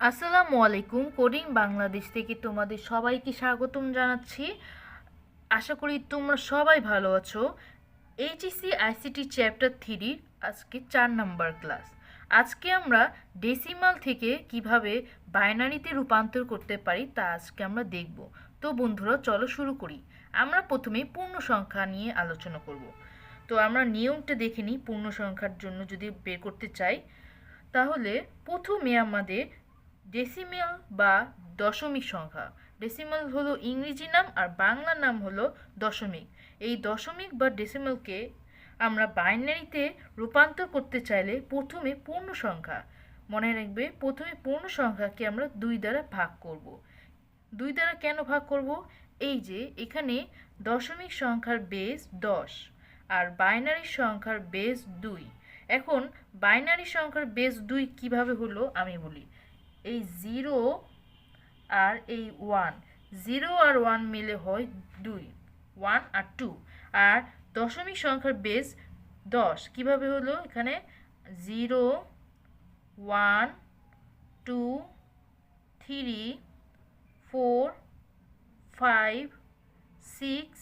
আসসালামু আলাইকুম। কোডিং বাংলাদেশ থেকে তোমাদের সবাইকে স্বাগতম জানাচ্ছি। আশা করি তোমরা সবাই ভালো আছো। এইচএসসি আইসিটি চ্যাপ্টার 3 আজকে 4 নম্বর ক্লাস। আজকে আমরা ডেসিমাল থেকে কিভাবে বাইনারিতে রূপান্তর করতে পারি তা আজকে আমরা দেখব। তো বন্ধুরা চলো শুরু করি। আমরা প্রথমে পূর্ণ সংখ্যা নিয়ে আলোচনা করব। তো আমরা নিয়মটা দেখে নিই। পূর্ণ সংখ্যার জন্য যদি বের করতে চাই তাহলে প্রথমে আমাদের ডেসিমেল বা দশমিক সংখ্যা, ডেসিমেল হলো ইংরেজি নাম আর বাংলা নাম হলো দশমিক। এই দশমিক বা ডেসিমেলকে আমরা বাইনারিতে রূপান্তর করতে চাইলে প্রথমে পূর্ণ সংখ্যা, মনে রাখবে প্রথমে পূর্ণ সংখ্যাকে আমরা 2 দ্বারা ভাগ করব। 2 দ্বারা কেন ভাগ করব? এই যে এখানে দশমিক সংখ্যার বেস 10 আর বাইনারি সংখ্যার বেস 2। এখন বাইনারি সংখ্যার বেস 2 কিভাবে হলো আমি বলি। এই 0 আর এই 1, 0 আর 1 মিলে হয় 2, 1 আর 2। আর দশমিক সংখ্যার বেস 10 কিভাবে হলো? এখানে 0, 1, 2, 3, 4, 5, 6,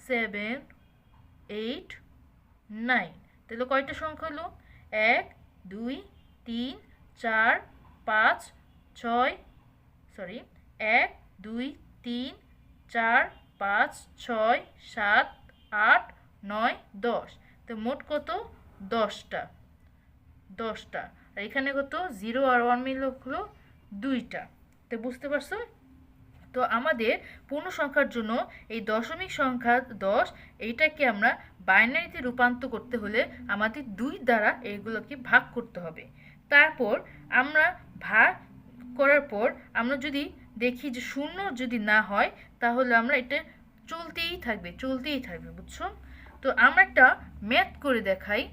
7, 8, 9। তাহলে কয়টা সংখ্যা হলো? 1, 2, 3, 4, 5, 6, 1, 2, 3, 4, 5, 6, 7, 8, 9, 10। তো মোট কত? 10টা। আর এখানে কত? 0 আর 1 মিলে হলো 2টা। তো বুঝতে পারছো? তো আমাদের পূর্ণ সংখ্যার জন্য এই দশমিক সংখ্যা 10, এইটাকে আমরা বাইনারিতে রূপান্তর করতে হলে আমাদের 2 দ্বারা এইগুলোকে ভাগ করতে হবে। তারপর আমরা ভাগ করার পর আমরা যদি দেখি যে শূন্য যদি না হয় তাহলে আমরা এটা চলতেই থাকবে, বুঝছো? তো আমরা একটা ম্যাথ করে দেখাই।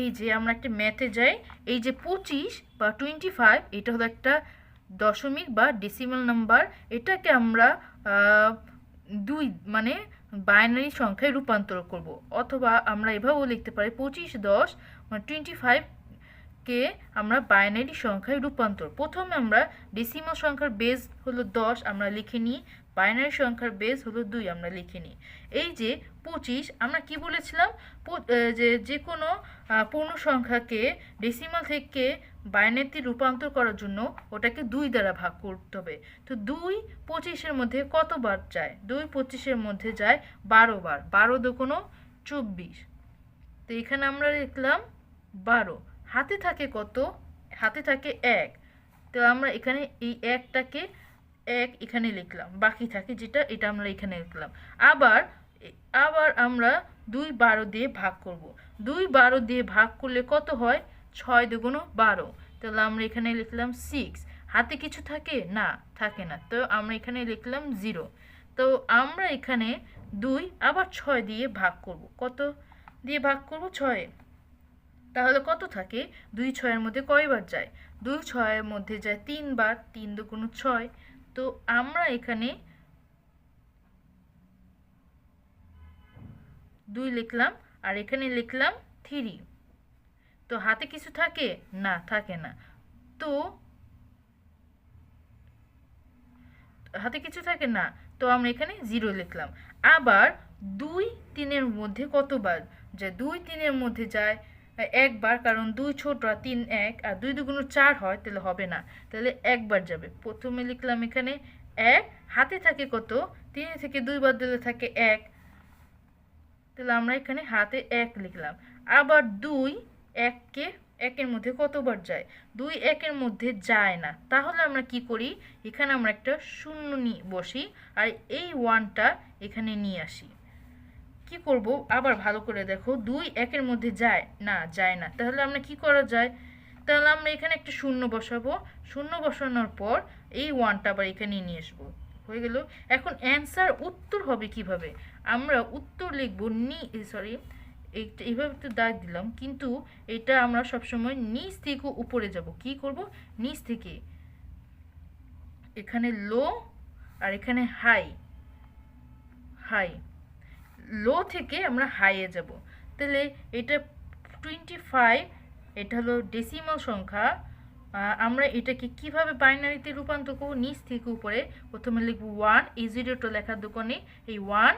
এই যে আমরা একটা ম্যাথে যাই। এই যে 25 বা 25 এটা হলো একটা দশমিক বা ডেসিমাল নাম্বার। এটাকে আমরা 2 মানে বাইনারি সংখ্যায় রূপান্তর করব। অথবা আমরা এভাবেও লিখতে পারি 25, 10 মানে 25 কে আমরা বাইনারি সংখ্যায় রূপান্তর। প্রথমে আমরা ডেসিমাল সংখ্যার বেস হলো 10 আমরা লিখে নিই, বাইনারি সংখ্যার বেস হলো 2 আমরা লিখে নিই। এই যে 25 আমরা কি বলেছিলাম? যে কোনো পূর্ণ সংখ্যাকে ডেসিমাল থেকে বাইনারিতে রূপান্তর করার জন্য ওটাকে 2 দ্বারা ভাগ করতে হবে। তো 2 25-এর মধ্যে কতবার যায়? 2 25-এর মধ্যে যায় 12 বার। 12 দুগুণ 24। তো এখানে আমরা লিখলাম 12। হাতে থাকে কত? হাতে থাকে 1। তো আমরা এখানে এই 1টাকে 1 এখানে লিখলাম, বাকি থাকে যেটা এটা আমরা এখানে লিখলাম। আবার আমরা 2 12 দিয়ে ভাগ করব। 2 12 দিয়ে ভাগ করলে কত হয়? 6 দুগুণ 12। তাহলে আমরা এখানে লিখলাম 6। হাতে কিছু থাকে? না, থাকে না। তো আমরা এখানে লিখলাম 0। তো আমরা এখানে 2 আবার 6 দিয়ে ভাগ করব। কত দিয়ে ভাগ করব? 6। তাহলে কত থাকে? 2 6-এর মধ্যে কয়বার যায়? 2 6-এর মধ্যে যায় 3 বার। 3 দুগুণ 6। তো আমরা এখানে 2 লিখলাম আর এখানে লিখলাম 3। তো হাতে কিছু থাকে? না, থাকে না। তো হাতে কিছু থাকে না, তো আমরা এখানে 0 লিখলাম। আবার 2 3-এর মধ্যে কতবার যায়? 2 3-এর মধ্যে যায় একবার, কারণ 2 ছোট আর 3 1, আর 2 দুগুণ 4 হয়, তাহলে হবে না। তাহলে একবার যাবে। প্রথমে লিখলাম এখানে 1। হাতে থাকে কত? 3 থেকে 2 বার দিলে থাকে 1। তাহলে আমরা এখানে হাতে 1 লিখলাম। আবার 2 1-কে 1-এর মধ্যে কতবার যায়? 2 1-এর মধ্যে যায় না। তাহলে আমরা কি করি? এখানে আমরা একটা শূন্য বসি আর এই 1টা এখানে নিয়ে আসি। কি করব? আবার ভালো করে দেখো, 2 1-এর মধ্যে যায় না, যায় না। তাহলে আমরা কি করা যায়? তাহলে আমরা এখানে একটা শূন্য বসাবো। শূন্য বসানোর পর এই 1টা আবার এখানে নিয়ে আসবো। হয়ে গেল। এখন অ্যান্সার উত্তর হবে কিভাবে? আমরা উত্তর লিখব এইভাবে তো দাগ দিলাম, কিন্তু এটা আমরা সবসময় নিচ থেকে উপরে যাব। কি করব? নিচ থেকে। এখানে লো আর এখানে হাই। লো থেকে আমরা হাইয়ে যাব। তাহলে এটা 25, এটা হলো ডেসিমাল সংখ্যা, আমরা এটাকে কিভাবে বাইনারিতে রূপান্তর করব, নিচ থেকে উপরে প্রথমে লিখব 1, এই জিরোটা লেখার দোকানে এই 1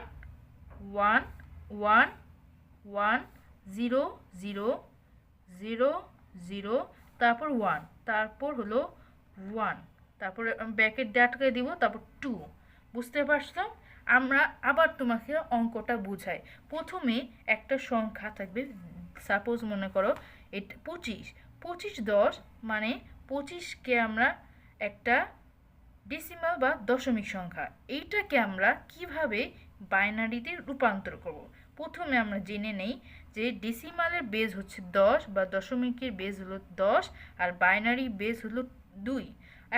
1 1 1 0 0 0 0, তারপর 1, তারপর হলো 1, তারপরে ব্র্যাকেট দিয়ে আটকে দিব, তারপর 2। বুঝতে পারছো? আমরা আবার তোমাকে অঙ্কটা বুঝাই। প্রথমে একটা সংখ্যা থাকবে, সাপোজ মনে করো এটা 25, 25 10, মানে 25কে আমরা একটা ডেসিমাল বা দশমিক সংখ্যা, এইটাকে আমরা কিভাবে বাইনারিতে রূপান্তর করব। প্রথমে আমরা জেনে নেই যে ডেসিমালের বেজ হচ্ছে 10 বা দশমিকের বেজ হলো 10 আর বাইনারি বেজ হলো 2।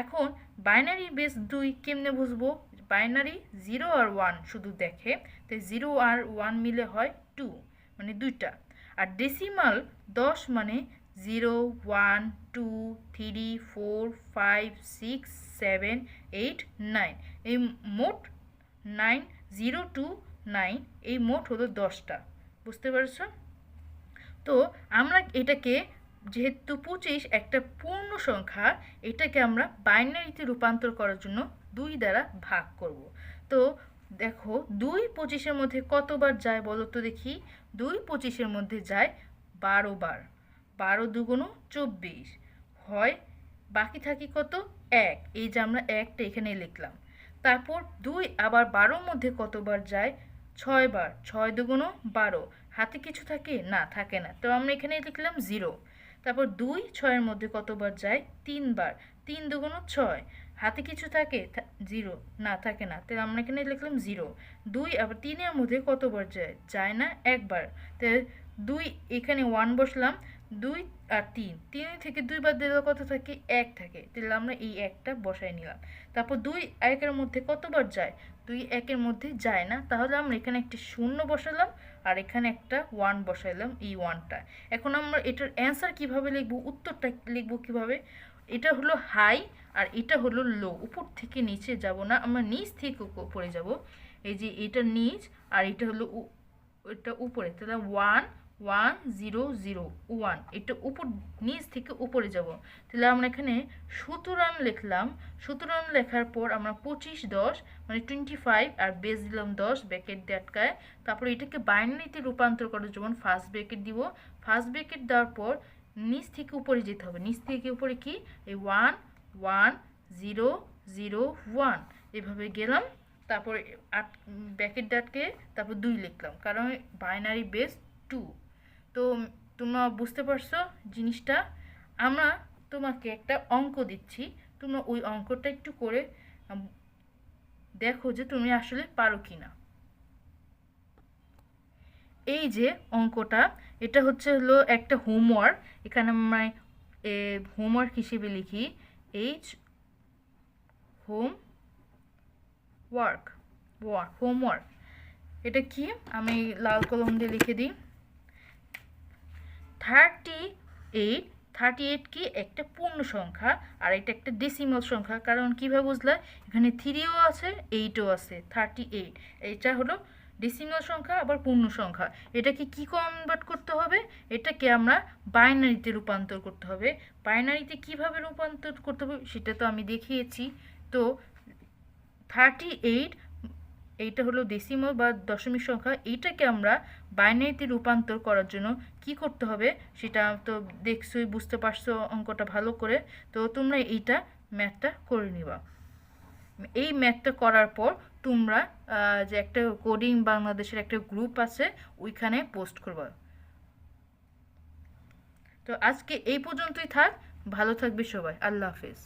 এখন বাইনারি বেজ 2 কেমনে বুঝবো? বাইনারি 0 আর 1 শুধু দেখে, তাই 0 আর 1 মিলে হয় 2, মানে দুইটা। আর ডেসিমাল 10 মানে 0 1 2 3 4 5 6 7 8 9, এই মোট 9 0 to 9, এই মোট হলো 10টা। বুঝতে পারছো? তো আমরা এটাকে, যেহেতু 25 একটা পূর্ণ সংখ্যা, এটাকে আমরা বাইনারিতে রূপান্তর করার জন্য 2 দ্বারা ভাগ করব। তো দেখো 2 25-এর মধ্যে কতবার যায় বলো তো দেখি। 2 25-এর মধ্যে যায় 12 বার। 12 দুগুণ 24 হয়, বাকি থাকি কত? 1। এই যে আমরা 1টা এখানে লিখলাম। তারপর 2 আবার 12-র মধ্যে কতবার যায়? 6 বার। 6 দুগুণ 12, হাতে কিছু থাকে না, থাকে না, তো আমরা এখানে লিখলাম 0। তারপর 2 6-এর মধ্যে কতবার যায়? 3 বার। 3 দুগুণ 6, হাতে কিছু থাকে 0 না, থাকে না, তাহলে আমরা এখানে লিখলাম 0। 2 আবার 3-এর মধ্যে কতবার যায়? যায় না, একবার। তাহলে 2 এখানে 1 বসলাম, 2 আর 3, 3 থেকে 2 বাদ দিলে কত থাকে? 1 থাকে, তাহলে আমরা এই 1টা বসাই নিলাম। তারপর 2 1-এর মধ্যে কতবার যায়? 2 1-এর মধ্যে যায় না, তাহলে আমরা এখানে একটি 0 বসালাম আর এখানে একটা 1 বসাইলাম, এই 1টা। এখন আমরা এটার অ্যান্সার কিভাবে লিখব, উত্তরটা লিখব কিভাবে? এটা হলো হাই আর এটা হলো লো, উপর থেকে নিচে যাব না, আমরা নিচ থেকে উপরে যাব। এই যে এটা নিচ আর এটা হলো এটা উপরে, তাহলে 1 1 0 0 1, এটা উপর, নিচ থেকে উপরে যাব। তাহলে আমরা এখানে 17 লিখলাম। 17 লেখার পর আমরা 25 10 মানে 25 আর বেস দিলাম 10, ব্র্যাকেট দিয়ে আটকায়। তারপর এটাকে বাইনারিতে রূপান্তর করার জন্য ফার্স্ট ব্র্যাকেট দিব। ফার্স্ট ব্র্যাকেট দেওয়ার পর নিচ থেকে উপরে যেতে হবে। নিচ থেকে উপরে কি? এই 1 1 0 0 1, এভাবে গেলাম। তারপর ব্র্যাকেট ডাটকে তারপর 2 লিখলাম, কারণ বাইনারি বেস 2। তো তোমরা বুঝতে পারছো জিনিসটা? আমরা তোমাকে একটা অঙ্ক দিচ্ছি, তোমরা ওই অঙ্কটা একটু করে দেখো যে তুমি আসলে পারো কিনা। এই যে অঙ্কটা, এটা হলো একটা হোমওয়ার্ক। এখানে আমরা হোমওয়ার্ক হিসেবে লিখি এইচ হোম ওয়ার্ক, হোমওয়ার্ক। এটা কি? আমি লাল কলম দিয়ে লিখে দিই। 38 কি? একটা পূর্ণ সংখ্যা আর এটা একটা ডেসিমাল সংখ্যা। কারণ কিভাবে বুঝলা? এখানে 3ও আছে, 8ও আছে। 38 এটা হলো ডেসিমাল সংখ্যা আবার পূর্ণ সংখ্যা। এটাকে কি কনভার্ট করতে হবে? এটাকে আমরা বাইনারিতে রূপান্তর করতে হবে। বাইনারিতে কিভাবে রূপান্তর করতে হবে সেটা তো আমি দেখিয়েছি। তো 38 এইটা হলো ডেসিমাল বা দশমিক সংখ্যা, এইটাকে আমরা বাইনারিতে রূপান্তর করার জন্য কি করতে হবে সেটা তো দেখছোই, বুঝতে পারছো অঙ্কটা ভালো করে। তো তোমরা এইটা ম্যাথটা করে নিবা। এই ম্যাথটা করার পর তোমরা যে একটা কোডিং বাংলাদেশের একটা গ্রুপ আছে ওইখানে পোস্ট করবা। তো আজকে এই পর্যন্তই থাক, ভালো থাকবে সবাই, আল্লাহ হাফেজ।